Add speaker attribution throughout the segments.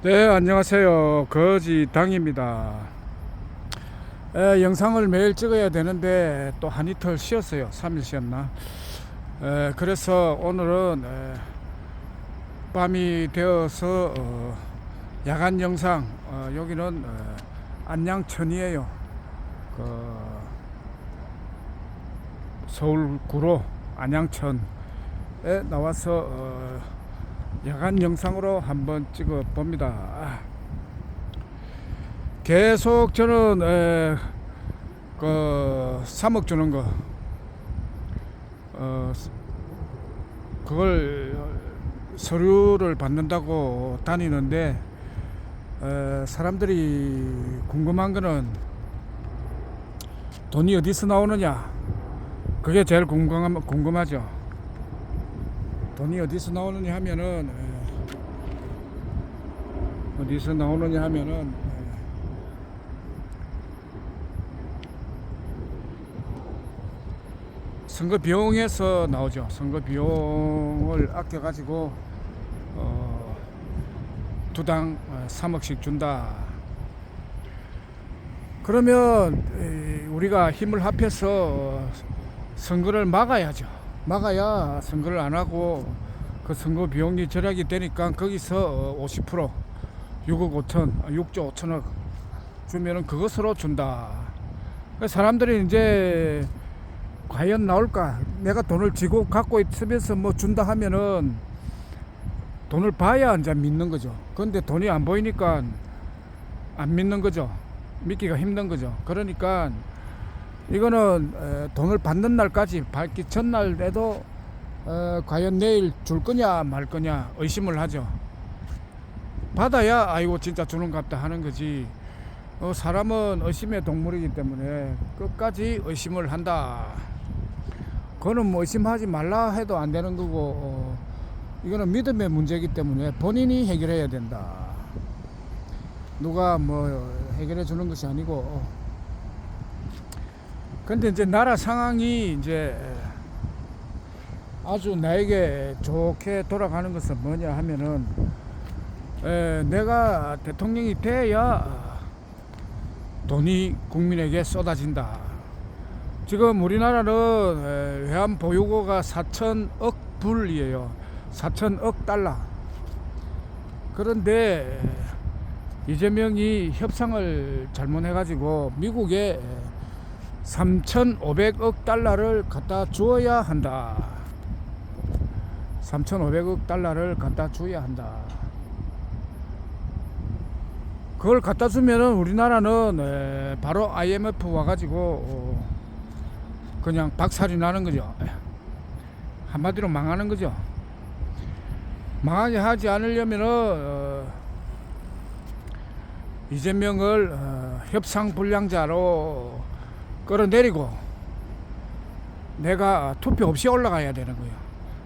Speaker 1: 네, 안녕하세요. 거지당입니다. 영상을 매일 찍어야 되는데 또 한 이틀 쉬었어요. 3일 쉬었나? 그래서 오늘은 밤이 되어서 야간 영상, 여기는 안양천이에요. 그 서울 구로 안양천에 나와서 야간 영상으로 한번 찍어 봅니다. 계속 저는 그 3억 주는 거 그걸 서류를 받는다고 다니는데 사람들이 궁금한 거는 돈이 어디서 나오느냐, 그게 제일 궁금하죠. 돈이 어디서 나오느냐 하면은 선거 비용에서 나오죠. 선거 비용을 아껴 가지고 두당 3억씩 준다. 그러면 우리가 힘을 합해서 선거를 막아야죠. 막아야 선거를 안 하고 그 선거 비용이 절약이 되니까 거기서 50% 6억 5천 6조 5천억 주면은 그것으로 준다. 사람들이 이제 과연 나올까? 내가 돈을 쥐고 갖고 있으면서 뭐 준다 하면은 돈을 봐야 이제 믿는 거죠. 그런데 돈이 안 보이니까 안 믿는 거죠. 믿기가 힘든 거죠. 그러니까 이거는 돈을 받는 날까지, 받기 전날에도 과연 내일 줄 거냐 말 거냐 의심을 하죠. 받아야 아이고 진짜 주는갑다 하는 거지. 사람은 의심의 동물이기 때문에 끝까지 의심을 한다. 그거는 뭐 의심하지 말라 해도 안 되는 거고, 이거는 믿음의 문제이기 때문에 본인이 해결해야 된다. 누가 뭐 해결해 주는 것이 아니고. 근데 이제 나라 상황이 이제 아주 나에게 좋게 돌아가는 것은 뭐냐 하면은 내가 대통령이 돼야 돈이 국민에게 쏟아진다. 지금 우리나라는 외환 보유고가 4천억 불이에요. 4천억 달러. 그런데 이재명이 협상을 잘못해가지고 미국에 3,500억 달러를 갖다 주어야 한다. 3,500억 달러를 갖다 줘야 한다. 그걸 갖다 주면은 우리나라는 바로 IMF 와가지고 그냥 박살이 나는 거죠. 한마디로 망하는 거죠. 망하게 하지 않으려면은 이재명을 협상 불량자로 끌어내리고 내가 투표 없이 올라가야 되는 거예요.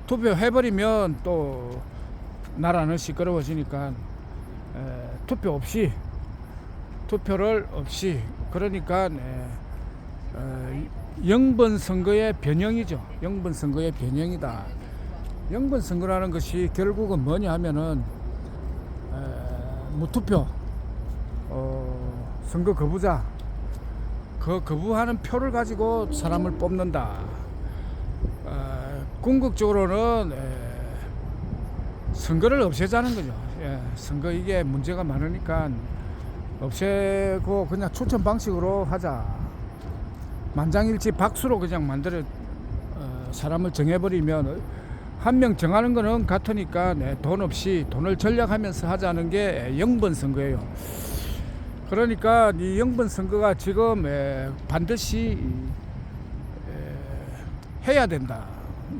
Speaker 1: 투표해버리면 또 나라는 시끄러워지니까 투표를 없이, 그러니까 영번 선거의 변형이죠. 영번 선거의 변형이다. 영번 선거라는 것이 결국은 뭐냐 하면은 무투표, 선거 거부자, 그 거부하는 표를 가지고 사람을 뽑는다. 궁극적으로는 선거를 없애자는 거죠. 선거 이게 문제가 많으니까 없애고 그냥 추천 방식으로 하자. 만장일치 박수로 그냥 만들어 사람을 정해버리면 한 명 정하는 거는 같으니까 돈 없이 돈을 절약하면서 하자는 게 영번 선거예요. 그러니까 이 영번 선거가 지금 반드시 해야 된다.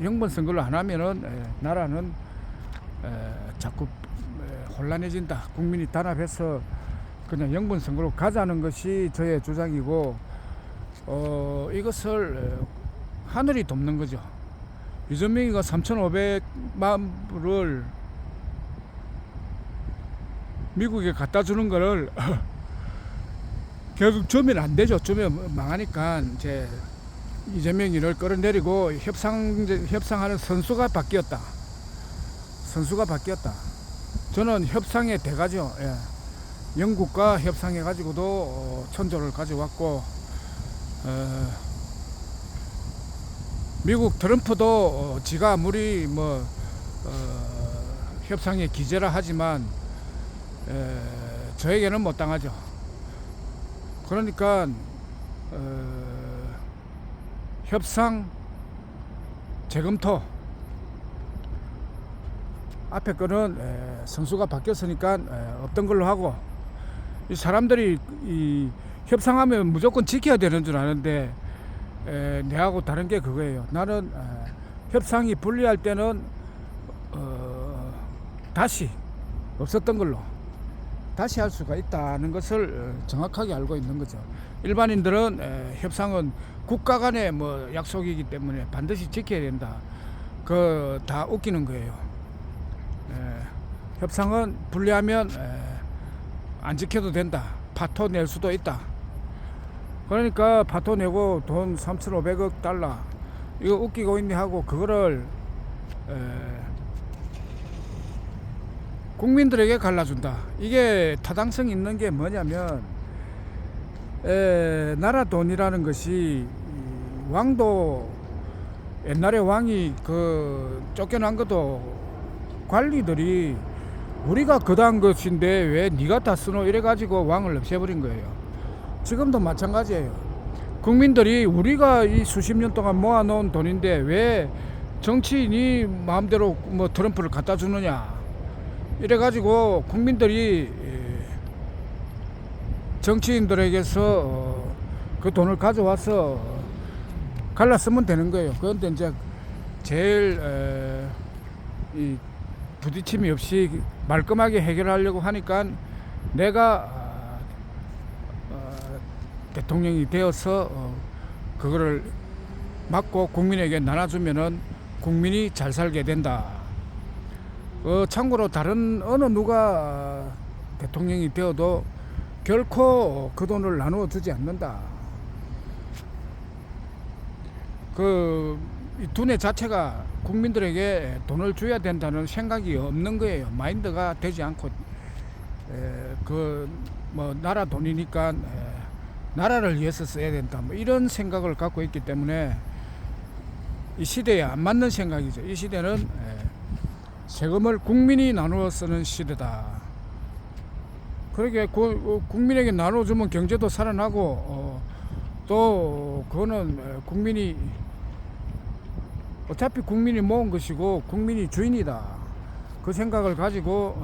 Speaker 1: 영번 선거를 안 하면은 나라는 자꾸 혼란해진다. 국민이 단합해서 그냥 영번 선거로 가자는 것이 저의 주장이고, 이것을 하늘이 돕는 거죠. 이재명이가 3,500만 불을 미국에 갖다 주는 거를 결국 주면 안 되죠. 주면 망하니까 이제 이재명이를 끌어내리고 협상하는 선수가 바뀌었다. 저는 협상의 대가죠. 예. 영국과 협상해 가지고도 천조를 가져왔고, 미국 트럼프도 지가 아무리 협상의 기재라 하지만 저에게는 못 당하죠. 그러니까 협상 재검토, 앞에 거는 선수가 바뀌었으니까 없던 걸로 하고, 이 사람들이 이 협상하면 무조건 지켜야 되는 줄 아는데 내하고 다른 게 그거예요. 나는 협상이 불리할 때는 다시 없었던 걸로 다시 할 수가 있다는 것을 정확하게 알고 있는 거죠. 일반인들은 협상은 국가 간의 약속이기 때문에 반드시 지켜야 된다. 그 다 웃기는 거예요. 협상은 불리하면 안 지켜도 된다. 파토 낼 수도 있다. 그러니까 파토 내고 돈 3,500억 달러 이거 웃기고 있네 하고 그거를 국민들에게 갈라준다. 이게 타당성 있는 게 뭐냐면 나라 돈이라는 것이 왕도 옛날에 왕이 쫓겨난 것도 관리들이 우리가 거다한 것인데 왜 네가 다 쓰노 이래가지고 왕을 없애버린 거예요. 지금도 마찬가지예요. 국민들이 우리가 이 수십 년 동안 모아놓은 돈인데 왜 정치인이 마음대로 트럼프를 갖다 주느냐 이래가지고 국민들이 정치인들에게서 그 돈을 가져와서 갈라 쓰면 되는 거예요. 그런데 이제 제일 이 부딪힘이 없이 말끔하게 해결하려고 하니까 내가 대통령이 되어서 그거를 막고 국민에게 나눠주면은 국민이 잘 살게 된다. 참고로 다른 어느 누가 대통령이 되어도 결코 그 돈을 나누어 주지 않는다. 이 두뇌 자체가 국민들에게 돈을 줘야 된다는 생각이 없는 거예요. 마인드가 되지 않고 나라 돈이니까 나라를 위해서 써야 된다. 이런 생각을 갖고 있기 때문에 이 시대에 안 맞는 생각이죠. 이 시대는 세금을 국민이 나누어 쓰는 시대다. 그러게 국민에게 나눠주면 경제도 살아나고 또 그거는 국민이 어차피 국민이 모은 것이고 국민이 주인이다. 그 생각을 가지고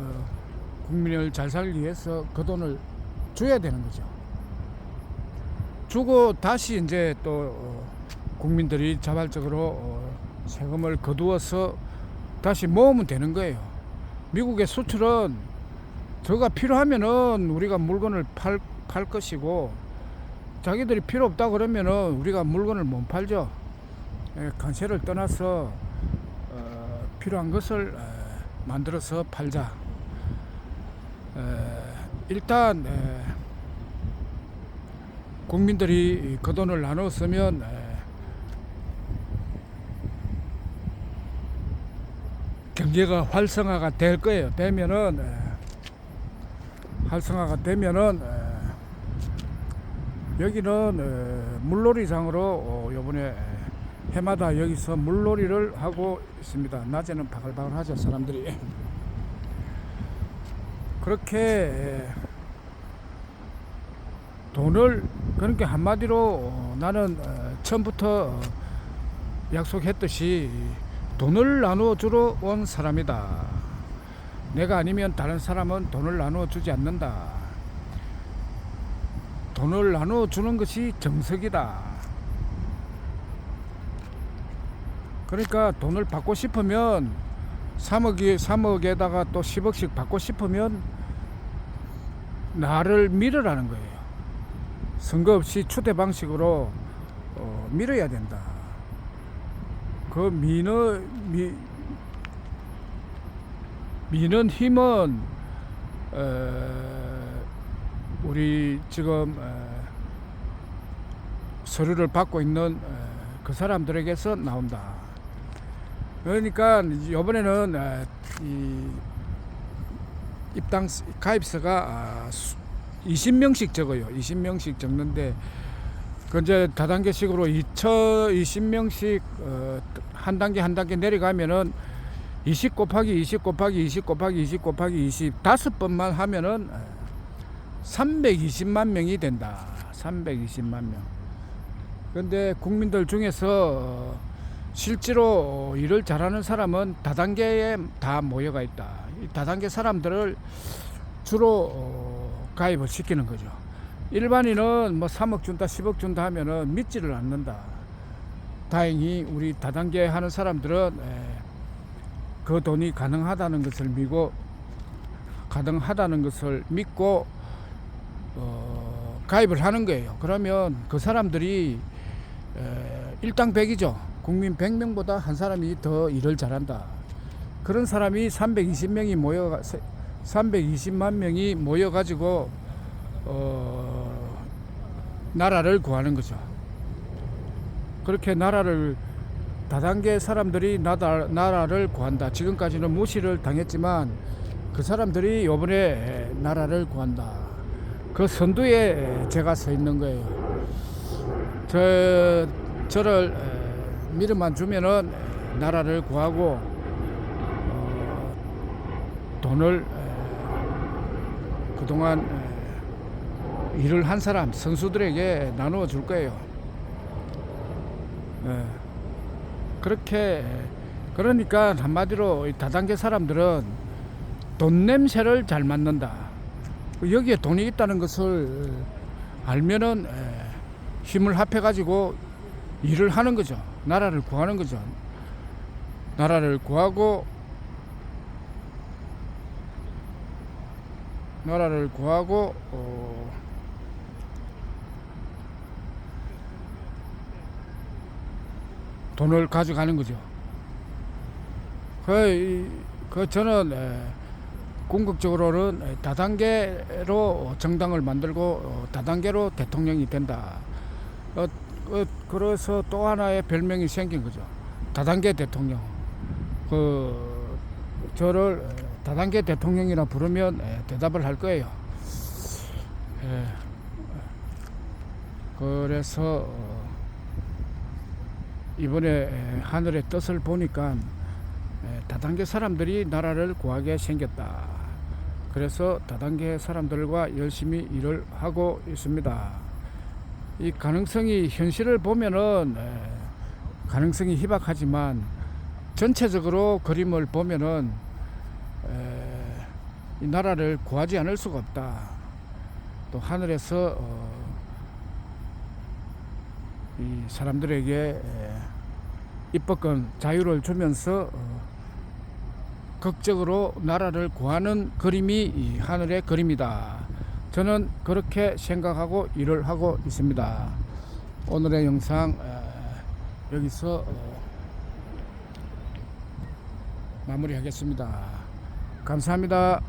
Speaker 1: 국민을 잘 살기 위해서 그 돈을 줘야 되는 거죠. 주고 다시 이제 또 국민들이 자발적으로 세금을 거두어서 다시 모으면 되는 거예요. 미국의 수출은 저가 필요하면은 우리가 물건을 팔 것이고 자기들이 필요 없다 그러면은 우리가 물건을 못 팔죠. 관세를 떠나서 필요한 것을 만들어서 팔자. 일단 국민들이 그 돈을 나눠 쓰면 경제가 활성화가 될 거예요. 활성화가 되면은 여기는 물놀이장으로 요번에 해마다 여기서 물놀이를 하고 있습니다. 낮에는 바글바글 하죠, 사람들이. 그렇게 돈을, 그러니까 한마디로 나는 처음부터 약속했듯이 돈을 나누어 주러 온 사람이다. 내가 아니면 다른 사람은 돈을 나누어 주지 않는다. 돈을 나누어 주는 것이 정석이다. 그러니까 돈을 받고 싶으면 3억에다가 또 10억씩 받고 싶으면 나를 밀으라는 거예요. 선거 없이 추대 방식으로 밀어야 된다. 그 미는 힘은 우리 지금 서류를 받고 있는 그 사람들에게서 나온다. 그러니까 이번에는 입당 가입서가 20명씩 적어요. 20명씩 적는데 그 이제 다단계식으로 20명씩 한 단계 한 단계 내려가면은 20 곱하기 20 곱하기 20 곱하기 20 곱하기 20 5번만 하면은 320만 명이 된다. 320만 명. 근데 국민들 중에서 실제로 일을 잘하는 사람은 다단계에 다 모여가 있다. 이 다단계 사람들을 주로 가입을 시키는 거죠. 일반인은 뭐 3억 준다 10억 준다 하면은 믿지를 않는다. 다행히 우리 다단계 하는 사람들은 그 돈이 가능하다는 것을 믿고 가입을 하는 거예요. 그러면 그 사람들이 일당백이죠. 국민 100명보다 한 사람이 더 일을 잘한다. 그런 사람이 320만 명이 모여가지고 나라를 구하는 거죠. 그렇게 다단계 사람들이 나라를 구한다. 지금까지는 무시를 당했지만 그 사람들이 이번에 나라를 구한다. 그 선두에 제가 서 있는 거예요. 저를 믿음만 주면은 나라를 구하고 돈을 그동안 일을 한 사람 선수들에게 나누어 줄 거예요. 그러니까 한마디로 다단계 사람들은 돈 냄새를 잘 맡는다. 여기에 돈이 있다는 것을 알면은 힘을 합해 가지고 일을 하는 거죠. 나라를 구하는 거죠. 나라를 구하고 돈을 가져가는 거죠. 저는 궁극적으로는 다단계로 정당을 만들고 다단계로 대통령이 된다. 그래서 또 하나의 별명이 생긴 거죠. 다단계 대통령. 저를 다단계 대통령이라 부르면 대답을 할 거예요. 그래서 이번에 하늘의 뜻을 보니까 다단계 사람들이 나라를 구하게 생겼다. 그래서 다단계 사람들과 열심히 일을 하고 있습니다. 이 가능성이 현실을 보면은 가능성이 희박하지만 전체적으로 그림을 보면은 이 나라를 구하지 않을 수가 없다. 또 하늘에서 이 사람들에게 입법권 자유를 주면서 극적으로 나라를 구하는 그림이 이 하늘의 그림이다. 저는 그렇게 생각하고 일을 하고 있습니다. 오늘의 영상 여기서 마무리하겠습니다. 감사합니다.